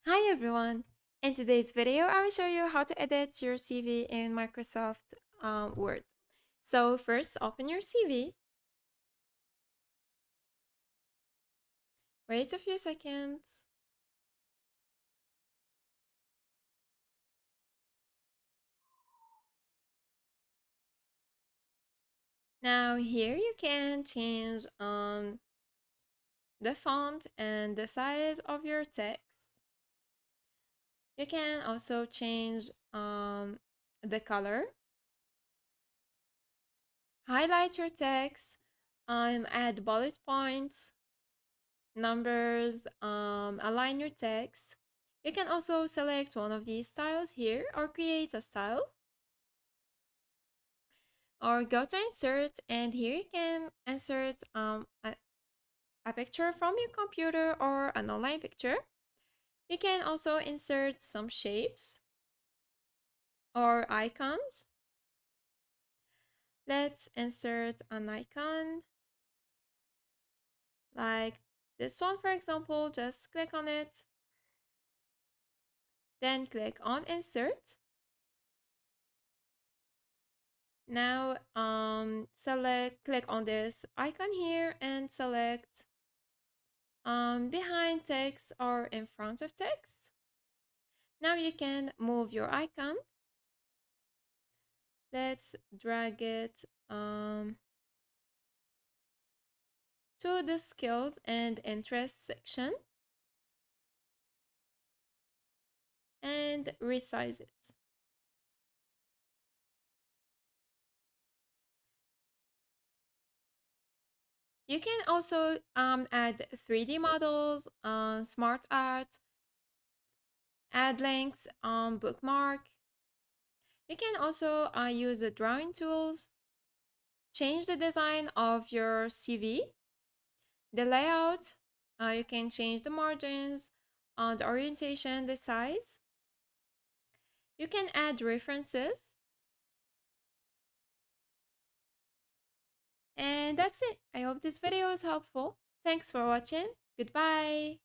Hi everyone! In today's video, I will show you how to edit your CV in Microsoft Word. So first, open your CV. Wait a few seconds. Now here you can change the font and the size of your text. You can also change the color, highlight your text, add bullet points, numbers, align your text. You can also select one of these styles here or create a style or go to insert, and here you can insert a picture from your computer or an online picture. You can also insert some shapes or icons. Let's insert an icon like this one, for example. Just click on it, then click on insert. Now click on this icon here and select behind text or in front of text. Now you can move your icon. Let's drag it to the skills and interests section and resize it. You can also add 3D models, smart art, add links, bookmark. You can also use the drawing tools, change the design of your CV, the layout. You can change the margins, the orientation, the size. You can add references. And that's it. I hope this video is helpful. Thanks for watching. Goodbye.